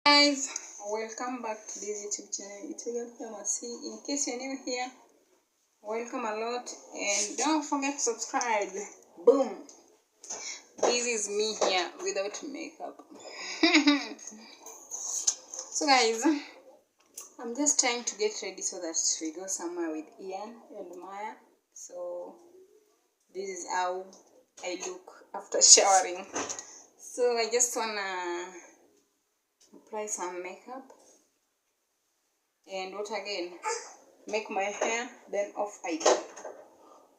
Guys, welcome back to this YouTube channel. It's again Pharmacy. In case you're new here, welcome a lot and don't forget to subscribe. Boom! This is me here without makeup. So guys, I'm just trying to get ready so that we go somewhere with Ian and Maya. So this is how I look after showering. So I just wanna apply some makeup and what again, make my hair, then off I go.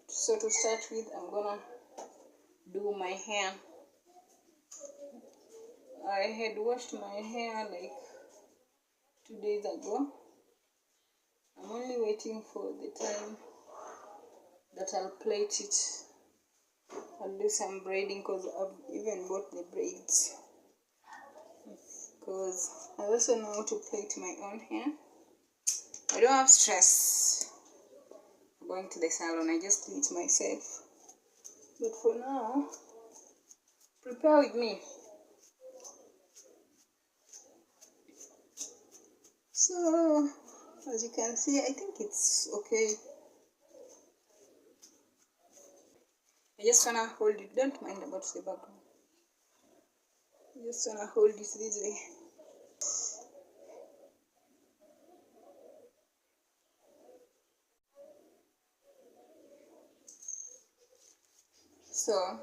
So to start with, I'm gonna do my hair. I had washed my hair like 2 days ago. I'm only waiting for the time that I'll plait it. I'll do some braiding because I've even bought the braids, because I also know how to plait my own hair. I don't have stress going to the salon, I just do it myself. But for now, prepare with me. So as you can see, I think it's okay. I just wanna hold it, don't mind about the background. I just wanna hold it this way. So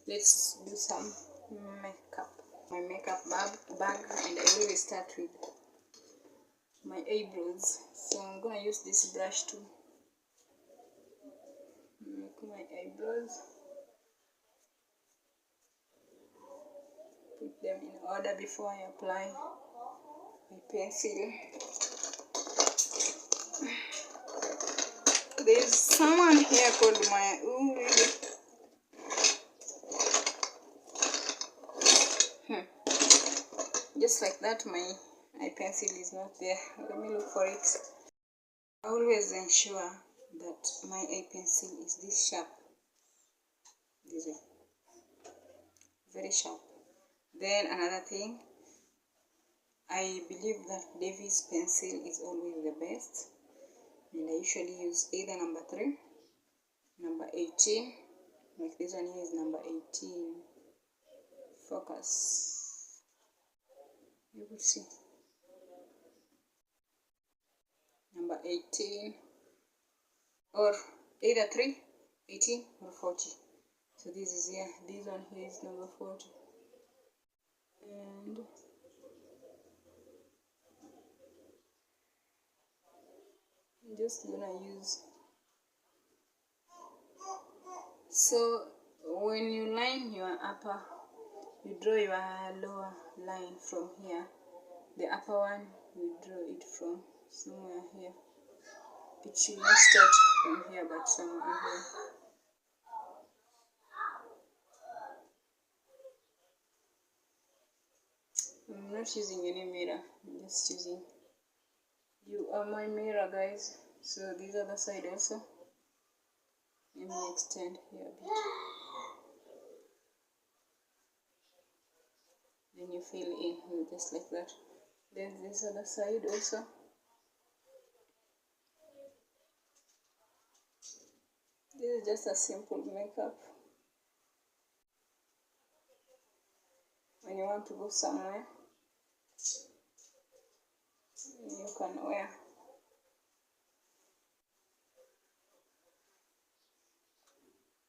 let's do some makeup. My makeup bag, and I always start with my eyebrows. So I'm gonna use this brush to make my eyebrows. Put them in order before I apply my pencil. There's someone here called Maya. Ooh, really? Just like that, my eye pencil is not there. Let me look for it. I always ensure that my eye pencil is this sharp. This way. Very sharp. Then another thing, I believe that Davy's pencil is always the best. And I usually use either number 3, number 18. Like this one here is number 18. Focus. You will see. Number 18, or either 3, 18 or 40. So this is here. This one here is number 40. And I'm just gonna use. So when you line your upper, you draw your lower line from here. The upper one, you draw it from somewhere here. It should not start from here, but somewhere here. I'm not using any mirror, I'm just using, you are my mirror, guys. So this other side also, let me extend here a bit. Then you fill in just like that. Then this other side also. This is just a simple makeup. When you want to go somewhere, you can wear.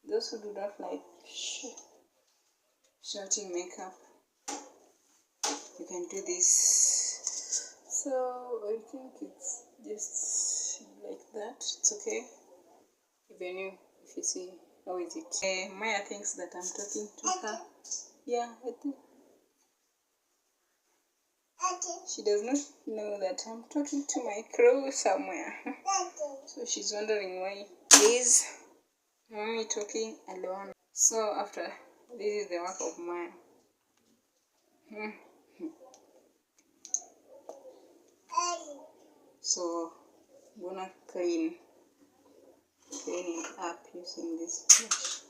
Those who do not like shouting makeup, you can do this. So I think it's just like that. It's okay. Even if you see, how is it? Maya thinks that I'm talking to her. Yeah, I think. She does not know that I'm talking to my crow somewhere. So she's wondering why is mommy talking alone. So after this is the work of Maya. So I'm gonna clean it up using this brush.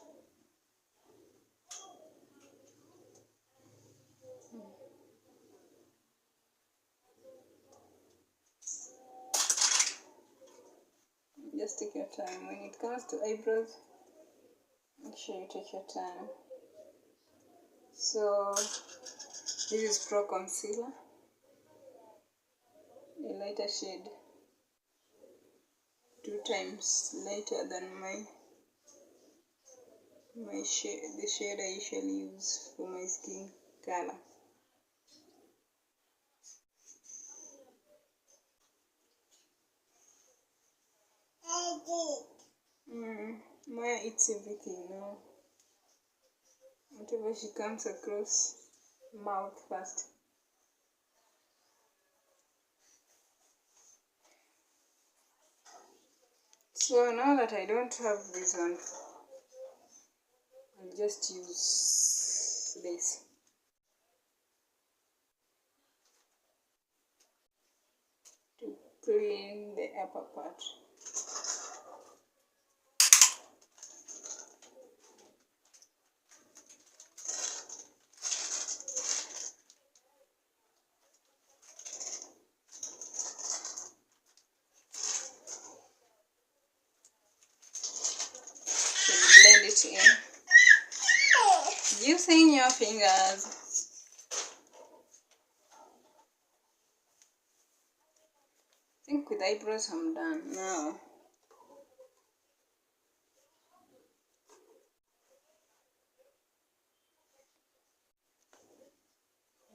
just take your time. When it comes to eyebrows, make sure you take your time. So this is Pro Concealer, a lighter shade, 2 times lighter than the shade I usually use for my skin color. Maya eats everything now. Whatever she comes across, mouth first. So now that I don't have this one, I'll just use this. To clean the upper part. Blend it in using your fingers. I think with eyebrows I'm done now.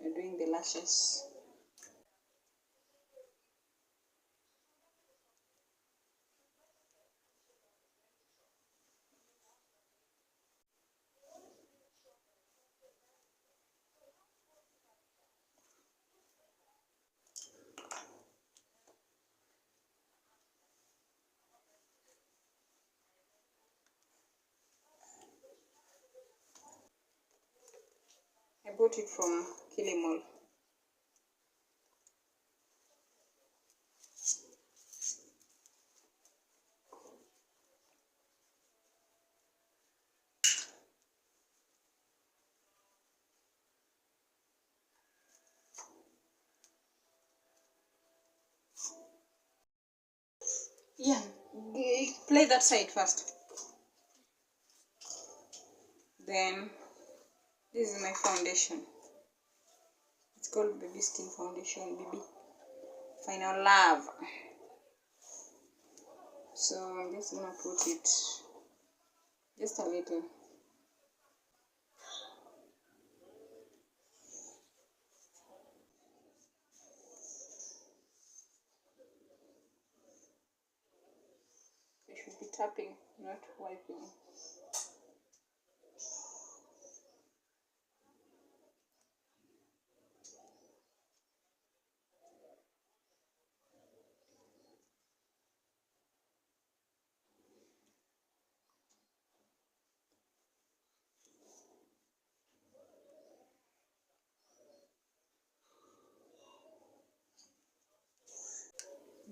We're doing the lashes. I bought it from Kilimall. Yeah, play that side first. Then this is my foundation. It's called Baby Skin Foundation, BB Final Love. So I'm just gonna put it just a little. I should be tapping, not wiping.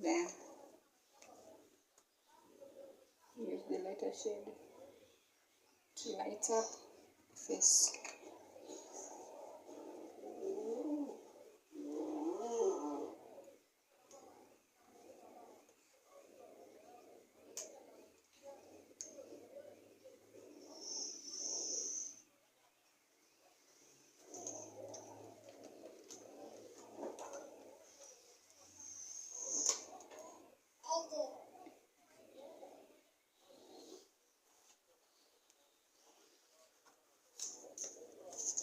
Then use the lighter shade to light up face.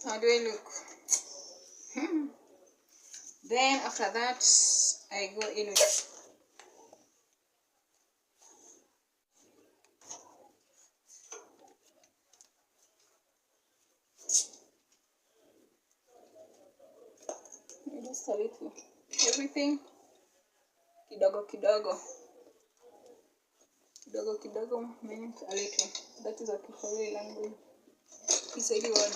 How do I look? Then after that, I go in with just a little. Everything kidogo kidogo. Kidogo kidogo means a little. That is a Kiswahili language. Kiswahili word.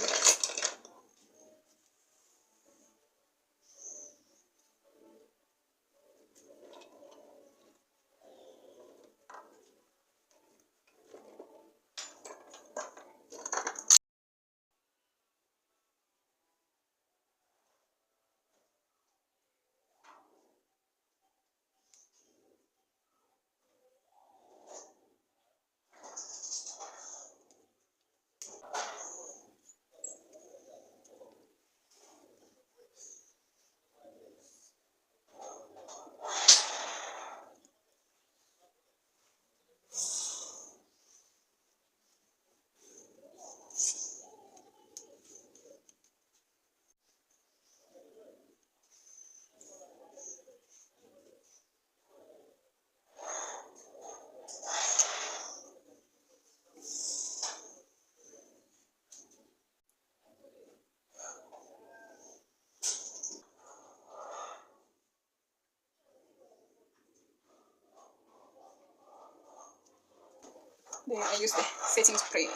Then I use the setting spray.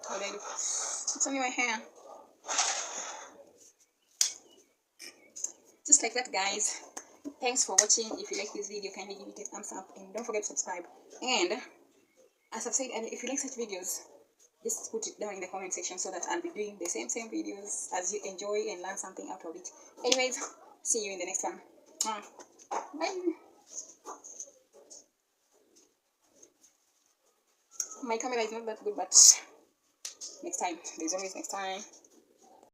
What do I do? It's only my hair. Just like that, guys. Thanks for watching. If you like this video, kindly give it a thumbs up and don't forget to subscribe. And as I've said, if you like such videos, just put it down in the comment section so that I'll be doing the same videos as you enjoy and learn something out of it. Anyways, see you in the next one. Bye. My camera is not that good, but next time. There's always next time.